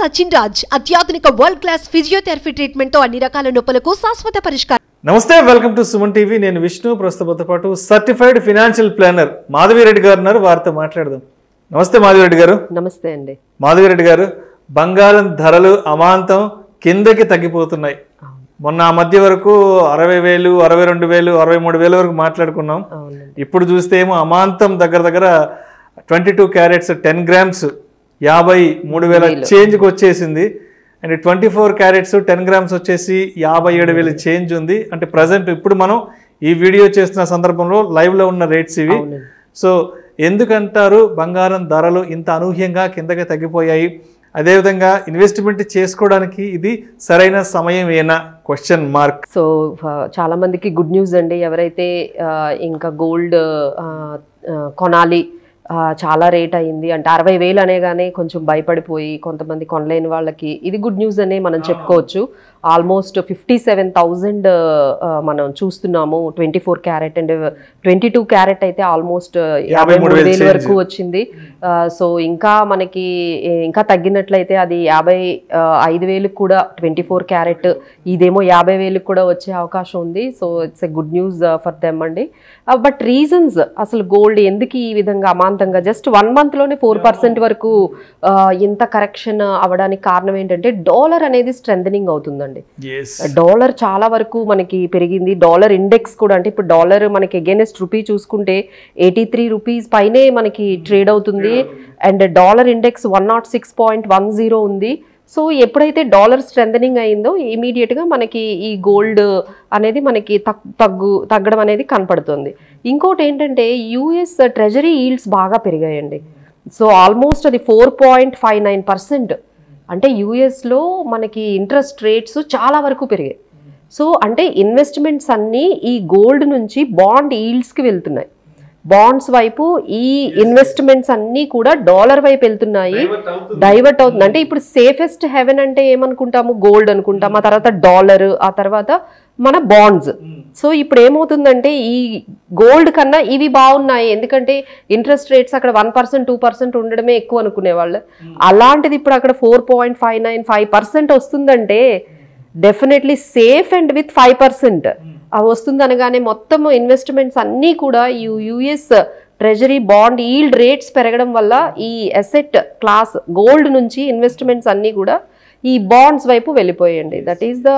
సచిన్ రాజ్ అత్యాధునిక world class physiotherapy treatment తో అన్ని రకాల నొప్పులకు శాశ్వత పరిష్కారం. నమస్తే, వెల్కమ్ టు సుమన్ టీవీ. నేను విష్ణు. ప్రస్తుతంతో పాటు సర్టిఫైడ్ ఫైనాన్షియల్ ప్లానర్ మాధవిరెడ్డి గారు ఉన్నారు. వారితో మాట్లాడదాం. నమస్తే మాధవిరెడ్డి గారు. నమస్తే అండి. మాధవిరెడ్డి గారు, బంగారం ధరలు అమాంతం కిందకి తగ్గిపోతున్నాయి. మొన్న ఆ మధ్య వరకు 60,000, 62,000, 63,000 వరకు మాట్లాడుకున్నాం. ఇప్పుడు చూస్తే ఏమో అమాంతం దగ్గర 22 క్యారెట్స్ 10 గ్రామ్స్ 53,000 చేంజ్కి వచ్చేసింది. అండ్ 24 క్యారెట్స్ 10 గ్రామ్స్ వచ్చేసి 57,000 చేంజ్ ఉంది. అంటే ప్రజెంట్ ఇప్పుడు మనం ఈ వీడియో చేస్తున్న సందర్భంలో లైవ్లో ఉన్న రేట్స్ ఇవి. సో ఎందుకంటారు బంగారం ధరలు ఇంత అనూహ్యంగా కిందకి తగ్గిపోయాయి? అదేవిధంగా ఇన్వెస్ట్మెంట్ చేసుకోవడానికి ఇది సరైన సమయం ఏనా? Question mark. సో చాలా మందికి గుడ్ న్యూస్ అండి. ఎవరైతే ఇంకా గోల్డ్ కొనాలి, చాలా రేట్ అయింది అంటే 60,000 అనేగానే కొంచెం భయపడిపోయి కొంతమంది కొనలేని వాళ్ళకి ఇది గుడ్ న్యూస్ అనే మనం చెప్పుకోవచ్చు. ఆల్మోస్ట్ 57,000 మనం చూస్తున్నాము. 24 క్యారెట్ అండ్ 22 క్యారెట్ అయితే ఆల్మోస్ట్ 53,000 వరకు వచ్చింది. సో ఇంకా మనకి ఇంకా తగ్గినట్లయితే అది 55,000 కూడా 24 క్యారెట్, ఇదేమో 50,000 కూడా వచ్చే అవకాశం ఉంది. So it's a good news for them అండి. బట్ రీజన్స్ అసలు గోల్డ్ ఎందుకు ఈ విధంగా అమాంతంగా జస్ట్ 1 monthలోనే 4% వరకు ఇంత కరెక్షన్ అవ్వడానికి కారణం ఏంటంటే డాలర్ అనేది స్ట్రెంథనింగ్ అవుతుందండి. డాలర్ చాలా వరకు మనకి పెరిగింది. డాలర్ ఇండెక్స్ కూడా, అంటే ఇప్పుడు డాలర్ మనకి అగైనెస్ట్ రూపీ చూసుకుంటే 83 రూపీస్ పైనే మనకి ట్రేడ్ అవుతుంది. అండ్ డాలర్ ఇండెక్స్ 106.10 ఉంది. సో ఎప్పుడైతే డాలర్ స్ట్రెంథనింగ్ అయిందో ఇమీడియట్గా మనకి ఈ గోల్డ్ అనేది మనకి తగ్గడం అనేది కనపడుతుంది. ఇంకోటి ఏంటంటే యూఎస్ ట్రెజరీ ఈల్డ్స్ బాగా పెరిగాయండి. సో ఆల్మోస్ట్ అది 4.59%. అంటే యూఎస్లో మనకి ఇంట్రెస్ట్ రేట్స్ చాలా వరకు పెరిగాయి. సో అంటే ఇన్వెస్ట్మెంట్స్ అన్నీ ఈ గోల్డ్ నుంచి బాండ్ ఈల్డ్స్కి వెళ్తున్నాయి. బాండ్స్ వైపు ఈ ఇన్వెస్ట్మెంట్స్ అన్నీ కూడా డాలర్ వైపు వెళ్తున్నాయి, డైవర్ట్ అవుతుంది. అంటే ఇప్పుడు సేఫెస్ట్ హెవెన్ అంటే ఏమనుకుంటాము? గోల్డ్ అనుకుంటాము, ఆ తర్వాత డాలర్, ఆ తర్వాత మన బాండ్స్. సో ఇప్పుడు ఏమవుతుందంటే ఈ గోల్డ్ కన్నా ఇవి బాగున్నాయి. ఎందుకంటే ఇంట్రెస్ట్ రేట్స్ అక్కడ 1%, 2% ఉండడమే ఎక్కువ అనుకునేవాళ్ళు. అలాంటిది ఇప్పుడు అక్కడ 4.5% వస్తుందంటే డెఫినెట్లీ సేఫ్ అండ్ విత్ 5% అవి వస్తుంది అనగానే మొత్తం ఇన్వెస్ట్మెంట్స్ అన్నీ కూడా US treasury bond yield rates పెరగడం వల్ల ఈ అసెట్ క్లాస్ గోల్డ్ నుంచి ఇన్వెస్ట్మెంట్స్ అన్నీ కూడా ఈ బాండ్స్ వైపు వెళ్ళిపోయాయండి. That is the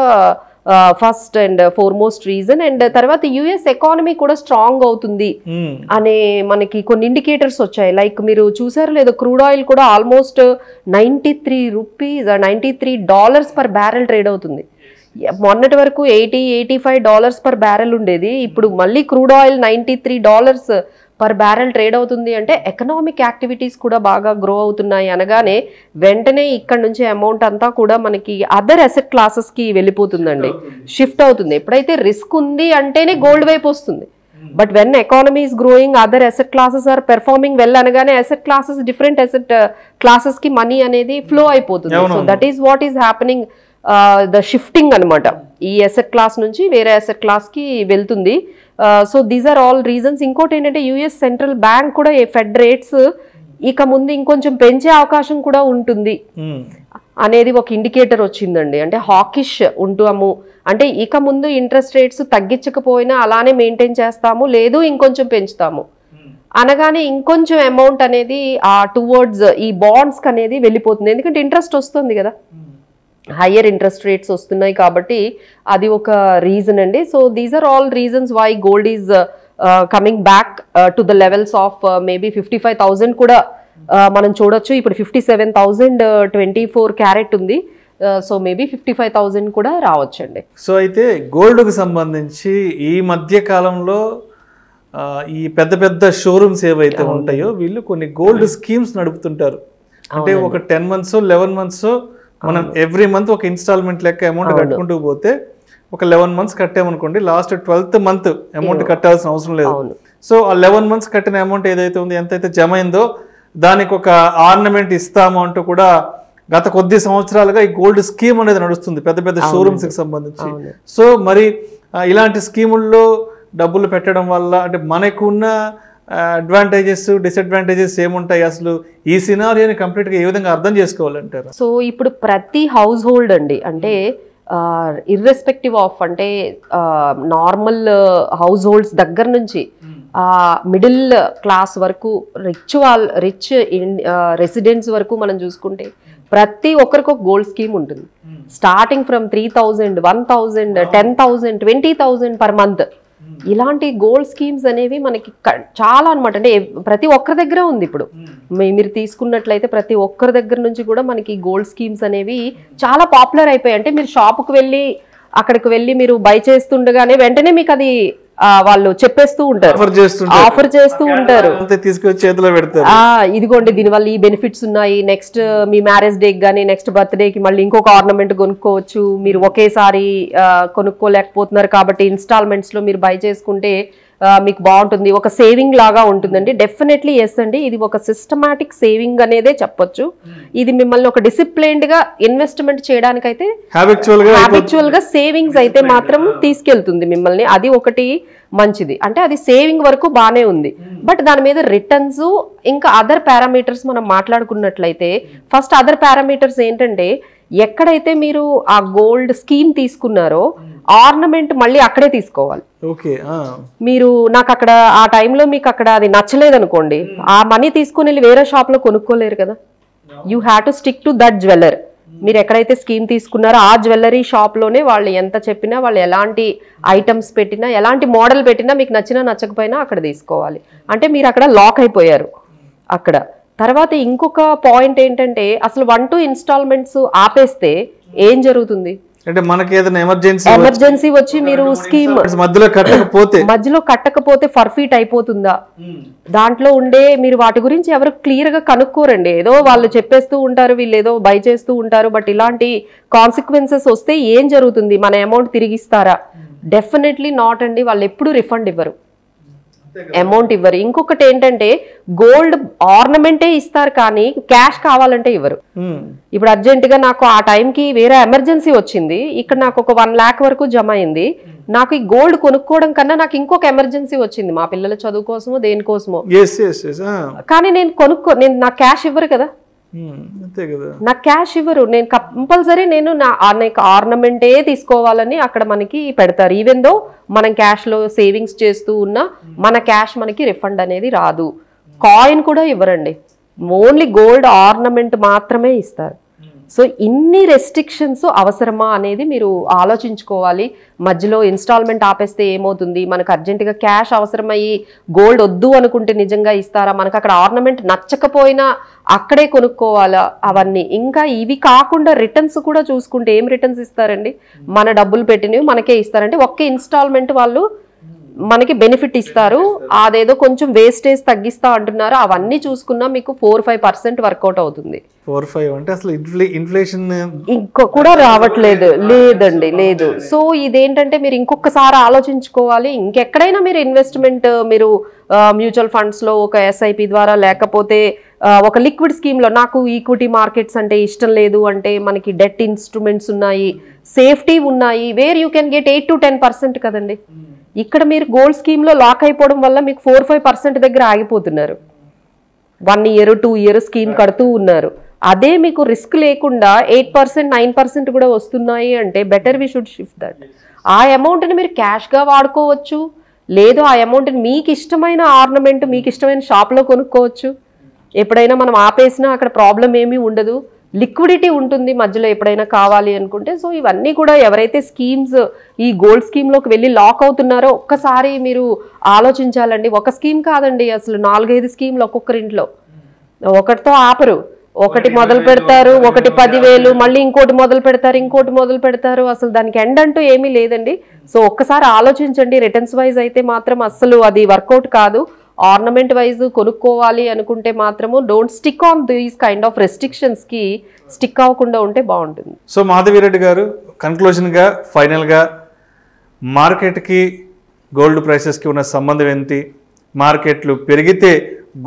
first and foremost reason. And తర్వాత యుఎస్ ఎకానమీ కూడా స్ట్రాంగ్ అవుతుంది అనే మనకి కొన్ని ఇండికేటర్స్ వచ్చాయి. లైక్ మీరు చూసారు లేదో, క్రూడ్ ఆయిల్ కూడా ఆల్మోస్ట్ $93 పర్ బ్యారెల్ ట్రేడ్ అవుతుంది. మొన్నటి వరకు $80-85 పర్ బ్యారెల్ ఉండేది. ఇప్పుడు మళ్ళీ crude oil $93 per barrel trade అవుతుంది. అంటే ఎకనామిక్ యాక్టివిటీస్ కూడా బాగా గ్రో అవుతున్నాయి అనగానే వెంటనే ఇక్కడ నుంచి అమౌంట్ అంతా కూడా మనకి అదర్ అసెట్ క్లాసెస్కి వెళ్ళిపోతుందండి, షిఫ్ట్ అవుతుంది. ఎప్పుడైతే రిస్క్ ఉంది అంటేనే గోల్డ్ వైపు వస్తుంది. But when economy is growing, other asset classes are performing well అనగానే అసెట్ క్లాసెస్, డిఫరెంట్ అసెట్ క్లాసెస్కి మనీ అనేది ఫ్లో అయిపోతుంది. So that is what is happening, the shifting అనమాట. ఈ అసెట్ క్లాస్ నుంచి వేరే అసెట్ క్లాస్కి వెళ్తుంది. So these are all reasons. ఇంకోటి ఏంటంటే యుఎస్ సెంట్రల్ బ్యాంక్ కూడా ఫెడ్ రేట్స్ ఇక ముందు ఇంకొంచెం పెంచే అవకాశం కూడా ఉంటుంది అనేది ఒక ఇండికేటర్ వచ్చిందండి. అంటే హాకిష్ ఉంటాము, అంటే ఇక ముందు ఇంట్రెస్ట్ రేట్స్ తగ్గించకపోయినా అలానే మెయింటైన్ చేస్తాము, లేదు ఇంకొంచెం పెంచుతాము అనగానే ఇంకొంచెం అమౌంట్ అనేది టువర్డ్స్ ఈ బాండ్స్కి అనేది వెళ్ళిపోతుంది. ఎందుకంటే ఇంట్రెస్ట్ వస్తుంది కదా, హయ్యర్ ఇంట్రెస్ట్ రేట్స్ వస్తున్నాయి కాబట్టి అది ఒక రీజన్ అండి. So these are all reasons why gold is coming back to the levels of maybe 55,000 కూడా మనం చూడొచ్చు. ఇప్పుడు 57,024 క్యారెట్ ఉంది. సో మేబీ 55,000 కూడా రావచ్చండి. సో అయితే గోల్డ్కి సంబంధించి ఈ మధ్య కాలంలో ఈ పెద్ద షోరూమ్స్ ఏవైతే ఉంటాయో వీళ్ళు కొన్ని గోల్డ్ స్కీమ్స్ నడుపుతుంటారు. అంటే ఒక 10 months 11 months మనం ఎవ్రీ మంత్ ఒక ఇన్స్టాల్మెంట్ లెక్క అమౌంట్ కట్టుకుంటూ పోతే ఒక 11 months కట్టామనుకోండి, లాస్ట్ 12th month అమౌంట్ కట్టాల్సిన అవసరం లేదు. సో ఆ 11 months కట్టిన అమౌంట్ ఏదైతే ఉందో, ఎంతైతే జమ అయిందో దానికి ఒక ఆర్నమెంట్ ఇస్తాము అంటూ కూడా గత కొద్ది సంవత్సరాలుగా ఈ గోల్డ్ స్కీమ్ అనేది నడుస్తుంది పెద్ద షోరూమ్స్కి సంబంధించి. సో మరి ఇలాంటి స్కీముల్లో డబ్బులు పెట్టడం వల్ల అంటే మనకున్న అడ్వాంటేజెస్ డిసడ్వాంటేజెస్ ఏముంటాయి, అసలు ఈ సినారియోని కంప్లీట్గా ఏ విధంగా అర్థం చేసుకోవాలంటారు? సో ఇప్పుడు ప్రతి హౌస్ హోల్డ్ అండి, అంటే ఇర్రెస్పెక్టివ్ ఆఫ్, అంటే నార్మల్ హౌస్ హోల్డ్స్ దగ్గర నుంచి మిడిల్ క్లాస్ వరకు, రిచ్ రెసిడెంట్స్ వరకు మనం చూసుకుంటే ప్రతి ఒక్కరికి ఒక గోల్డ్ స్కీమ్ ఉంటుంది. Starting from 3,000, 1,000, 10,000, 20,000 per month. ఇలాంటి గోల్డ్ స్కీమ్స్ అనేవి మనకి చాలా అనమాట. అంటే ప్రతి ఒక్కరి దగ్గర ఉంది. ఇప్పుడు మీరు తీసుకున్నట్లయితే ప్రతి ఒక్కరి దగ్గర నుంచి కూడా మనకి గోల్డ్ స్కీమ్స్ అనేవి చాలా పాపులర్ అయిపోయాయి. అంటే మీరు షాపుకి వెళ్ళి అక్కడికి వెళ్ళి మీరు బై చేస్తుండగానే వెంటనే మీకు అది వాళ్ళు చెప్పేస్తూ ఉంటారు, ఆఫర్ చేస్తూ ఉంటారు, తీసుకొచ్చి చేతిలో పెడతారు. ఇదిగోండి దీనివల్ల ఈ బెనిఫిట్స్ ఉన్నాయి, నెక్స్ట్ మీ మ్యారేజ్ డేకి కానీ నెక్స్ట్ బర్త్డేకి మళ్ళీ ఇంకొక ఆర్నమెంట్ కొనుక్కోవచ్చు, మీరు ఒకేసారి కొనుక్కోలేకపోతున్నారు కాబట్టి ఇన్స్టాల్మెంట్స్ లో మీరు బై చేసుకుంటే మీకు బాగుంటుంది, ఒక సేవింగ్ లాగా ఉంటుందండి. డెఫినెట్లీ ఎస్ అండి, ఇది ఒక సిస్టమాటిక్ సేవింగ్ అనేదే చెప్పొచ్చు. ఇది మిమ్మల్ని ఒక డిసిప్లైన్డ్ గా ఇన్వెస్ట్మెంట్ చేయడానికైతే హ్యాబిచువల్ గా సేవింగ్స్ అయితే మాత్రం తీసుకెళ్తుంది మిమ్మల్ని. అది ఒకటి మంచిది. అంటే అది సేవింగ్ వరకు బానే ఉంది. బట్ దాని మీద రిటర్న్స్ ఇంకా అదర్ పారామీటర్స్ మనం మాట్లాడుకున్నట్లయితే, ఫస్ట్ అదర్ పారామీటర్స్ ఏంటంటే, ఎక్కడైతే మీరు ఆ గోల్డ్ స్కీమ్ తీసుకున్నారో ఆర్నమెంట్ మళ్ళీ అక్కడే తీసుకోవాలి. మీరు నాకు అక్కడ ఆ టైంలో మీకు అక్కడ అది నచ్చలేదు అనుకోండి, ఆ మనీ తీసుకుని వెళ్ళి వేరే షాప్ లో కొనుక్కోలేరు కదా. You have to stick to that jeweller. మీరు ఎక్కడైతే స్కీమ్ తీసుకున్నారో ఆ జ్యువెలరీ షాప్ లోనే వాళ్ళు ఎంత చెప్పినా, వాళ్ళు ఎలాంటి ఐటమ్స్ పెట్టినా, ఎలాంటి మోడల్ పెట్టినా మీకు నచ్చినా నచ్చకపోయినా అక్కడ తీసుకోవాలి. అంటే మీరు అక్కడ లాక్ అయిపోయారు అక్కడ. తర్వాత ఇంకొక పాయింట్ ఏంటంటే, అసలు 1-2 ఇన్స్టాల్మెంట్స్ ఆపేస్తే ఏం జరుగుతుంది? అంటే మనకి ఏదైనా ఎమర్జెన్సీ వచ్చి మీరు స్కీమ్ మధ్యలో కట్టకపోతే ఫర్ఫీట్ అయిపోతుందా? దాంట్లో ఉండే మీరు వాటి గురించి ఎవరు క్లియర్ గా కనుక్కోరండి. ఏదో వాళ్ళు చెప్పేస్తూ ఉంటారు, వీళ్ళు ఏదో బై చేస్తూ ఉంటారు. బట్ ఇలాంటి కాన్సిక్వెన్సెస్ వస్తే ఏం జరుగుతుంది? మన అమౌంట్ తిరిగిస్తారా? డెఫినెట్లీ నాట్ అండి. వాళ్ళు ఎప్పుడు రిఫండ్ ఇవ్వరు, అమౌంట్ ఇవ్వరు. ఇంకొకటి ఏంటంటే, గోల్డ్ ఆర్నమెంటే ఇస్తారు కానీ క్యాష్ కావాలంటే ఇవ్వరు. ఇప్పుడు అర్జెంట్ గా నాకు ఆ టైంకి వేరే ఎమర్జెన్సీ వచ్చింది, ఇక్కడ నాకు ఒక 1 lakh వరకు జమ అయింది, నాకు ఈ గోల్డ్ కొనుక్కోవడం కన్నా నాకు ఇంకొక ఎమర్జెన్సీ వచ్చింది, మా పిల్లల చదువు కోసమో దేనికోసమో, కానీ నేను నాకు క్యాష్ ఇవ్వరు కదా, నాకు క్యాష్ ఇవ్వరు. నేను కంపల్సరీ నేను ఆర్నమెంటే తీసుకోవాలని అక్కడ మనకి పెడతారు. ఈవెన్ దో మనం క్యాష్ లో సేవింగ్స్ చేస్తూ ఉన్నా మన క్యాష్ మనకి రిఫండ్ అనేది రాదు. కాయిన్ కూడా ఇవ్వరండి, ఓన్లీ గోల్డ్ ఆర్నమెంట్ మాత్రమే ఇస్తారు. సో ఇన్ని రెస్ట్రిక్షన్స్ అవసరమా అనేది మీరు ఆలోచించుకోవాలి. మధ్యలో ఇన్స్టాల్మెంట్ ఆపేస్తే ఏమవుతుంది? మనకు అర్జెంటుగా క్యాష్ అవసరమయ్యి గోల్డ్ వద్దు అనుకుంటే నిజంగా ఇస్తారా? మనకు అక్కడ ఆర్నమెంట్ నచ్చకపోయినా అక్కడే కొనుక్కోవాలా? అవన్నీ. ఇంకా ఇవి కాకుండా రిటర్న్స్ కూడా చూసుకుంటే ఏం రిటర్న్స్ ఇస్తారండి? మన డబ్బులు పెట్టినవి మనకే ఇస్తారంటే ఒక్క ఇన్స్టాల్మెంట్ వాళ్ళు మనకి బెనిఫిట్ ఇస్తారు, అదేదో కొంచెం వేస్టేజ్ తగ్గిస్తా అంటున్నారు. అవన్నీ చూసుకున్నా మీకు 4-5% వర్కౌట్ అవుతుంది. 4-5 అంటే అసలు ఇన్ఫ్లేషన్ ఇంకో కూడా రావట్లేదు, లేదండి, లేదు. సో ఇదేంటంటే మీరు ఇంకొకసారి ఆలోచించుకోవాలి. ఇంకెక్కడైనా మీరు ఇన్వెస్ట్మెంట్, మీరు మ్యూచువల్ ఫండ్స్ లో ఒక SIP ద్వారా, లేకపోతే ఒక లిక్విడ్ స్కీమ్ లో, నాకు ఈక్విటీ మార్కెట్స్ అంటే ఇష్టం లేదు అంటే మనకి డెట్ ఇన్స్ట్రుమెంట్స్ ఉన్నాయి, సేఫ్టీ ఉన్నాయి, వేర్ యూ కెన్ గెట్ 8-10% కదండి. ఇక్కడ మీరు గోల్డ్ స్కీమ్ లో లాక్ అయిపోవడం వల్ల మీకు 4-5% దగ్గర ఆగిపోతున్నారు. 1 year 2 year స్కీమ్ కడుతూ ఉన్నారు. అదే మీకు రిస్క్ లేకుండా 8% 9% కూడా వస్తున్నాయి అంటే better we should shift that. ఆ అమౌంట్ని మీరు క్యాష్గా వాడుకోవచ్చు, లేదు ఆ అమౌంట్ని మీకు ఇష్టమైన ఆర్నమెంట్, మీకు ఇష్టమైన షాప్లో కొనుక్కోవచ్చు. ఎప్పుడైనా మనం ఆపేసినా అక్కడ ప్రాబ్లం ఏమీ ఉండదు, లిక్విడిటీ ఉంటుంది మధ్యలో ఎప్పుడైనా కావాలి అనుకుంటే. సో ఇవన్నీ కూడా ఎవరైతే స్కీమ్స్ ఈ గోల్డ్ స్కీమ్లోకి వెళ్ళి లాక్ అవుతున్నారో ఒక్కసారి మీరు ఆలోచించాలండి. ఒక స్కీమ్ కాదండి, అసలు 4-5 స్కీమ్లు ఒక్కొక్కరింట్లో. ఒకటితో ఆపరు, ఒకటి మొదలు పెడతారు, ఒకటి 10,000, మళ్ళీ ఇంకోటి మొదలు పెడతారు, ఇంకోటి మొదలు పెడతారు. అసలు దానికి ఎండ్ అంటూ ఏమీ లేదండి. సో ఒక్కసారి ఆలోచించండి. రిటర్న్స్ వైజ్ అయితే మాత్రం అస్సలు అది వర్కౌట్ కాదు. ఆర్నమెంట్ వైజ్ కొనుక్కోవాలి అనుకుంటే మాత్రము don't stick on these kind of restrictions కి స్టిక్ అవ్వకుండా ఉంటే బాగుంటుంది. సో మాధవిరెడ్డి గారు, కన్క్లూజన్గా ఫైనల్గా మార్కెట్కి గోల్డ్ ప్రైసెస్కి ఉన్న సంబంధం ఏంటి? మార్కెట్లు పెరిగితే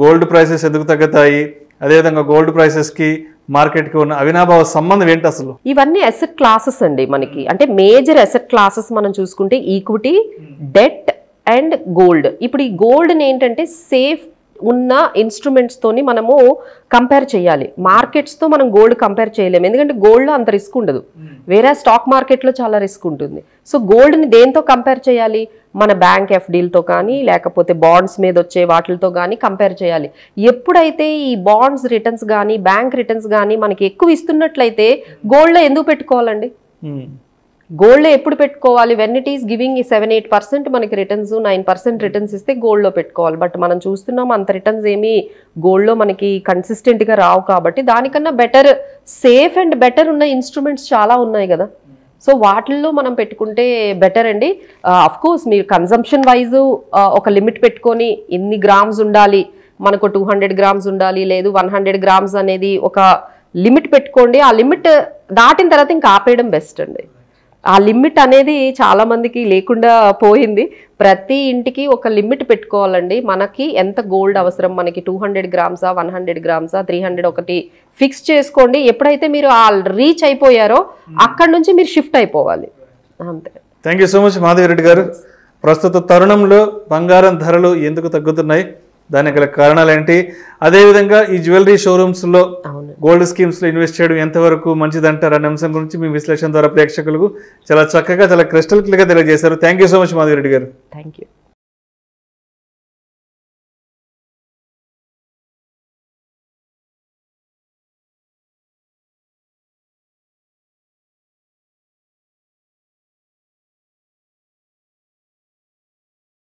గోల్డ్ ప్రైసెస్ ఎందుకు తగ్గుతాయి? అదేవిధంగా గోల్డ్ ప్రైసెస్కి మార్కెట్కి ఉన్న అవినాభావ సంబంధం ఏంటి అసలు? ఇవన్నీ అసెట్ క్లాసెస్ అండి మనకి. అంటే మేజర్ అసెట్ క్లాసెస్ మనం చూసుకుంటే ఈక్విటీ, డెట్ అండ్ గోల్డ్. ఇప్పుడు ఈ గోల్డ్ని ఏంటంటే సేఫ్ ఉన్న ఇన్స్ట్రుమెంట్స్తోని మనము కంపేర్ చేయాలి. మార్కెట్స్తో మనం గోల్డ్ కంపేర్ చేయలేము, ఎందుకంటే గోల్డ్లో అంత రిస్క్ ఉండదు, వేరే స్టాక్ మార్కెట్లో చాలా రిస్క్ ఉంటుంది. సో గోల్డ్ని దేంతో కంపేర్ చేయాలి? మన బ్యాంక్ ఎఫ్డీలతో కానీ లేకపోతే బాండ్స్ మీద వచ్చే వాటితో కానీ కంపేర్ చేయాలి. ఎప్పుడైతే ఈ బాండ్స్ రిటర్న్స్ కానీ బ్యాంక్ రిటర్న్స్ కానీ మనకి ఎక్కువ ఇస్తున్నట్లయితే గోల్డ్లో ఎందుకు పెట్టుకోవాలండి? గోల్డ్లో ఎప్పుడు పెట్టుకోవాలి? వెన్ ఇట్ ఈస్ గివింగ్ 7-8% మనకి రిటర్న్స్, 9% రిటర్న్స్ ఇస్తే గోల్డ్లో పెట్టుకోవాలి. బట్ మనం చూస్తున్నాం అంత రిటర్న్స్ ఏమీ గోల్డ్లో మనకి కన్సిస్టెంట్గా రావు. కాబట్టి దానికన్నా బెటర్, సేఫ్ అండ్ బెటర్ ఉన్న ఇన్స్ట్రుమెంట్స్ చాలా ఉన్నాయి కదా, సో వాటిల్లో మనం పెట్టుకుంటే బెటర్ అండి. అఫ్ కోర్స్ మీరు కన్జంప్షన్ వైజ్ ఒక లిమిట్ పెట్టుకొని ఇన్ని గ్రామ్స్ ఉండాలి, మనకు 200 గ్రామ్స్ ఉండాలి, లేదు 100 గ్రామ్స్ అనేది ఒక లిమిట్ పెట్టుకోండి. ఆ లిమిట్ దాటిన తర్వాత ఇంకా ఆపేయడం బెస్ట్ అండి. ఆ లిమిట్ అనేది చాలా మందికి లేకుండా పోయింది. ప్రతి ఇంటికి ఒక లిమిట్ పెట్టుకోవాలండి. మనకి ఎంత గోల్డ్ అవసరం, మనకి 200 గ్రామ్సా, 100 గ్రామ్సా, 300 ఒకటి ఫిక్స్ చేసుకోండి. ఎప్పుడైతే మీరు ఆ రీచ్ అయిపోయారో అక్కడ నుంచి మీరు షిఫ్ట్ అయిపోవాలి, అంతే. Thank you so much Madhavi Reddy గారు. ప్రస్తుత తరుణంలో బంగారం ధరలు ఎందుకు తగ్గుతున్నాయి, దానికి గల కారణాలు ఏంటి, అదేవిధంగా ఈ జ్యువెలరీ షోరూమ్స్లో గోల్డ్ స్కీమ్స్లో ఇన్వెస్ట్ చేయడం ఎంతవరకు మంచిదంటారు అనే అంశం గురించి మీ విశ్లేషణ ద్వారా ప్రేక్షకులకు చాలా చక్కగా, చాలా క్రిస్టల్ క్లియర్గా తెలియజేశారు. Thank you so much Madhavi Reddy గారు. Thank you.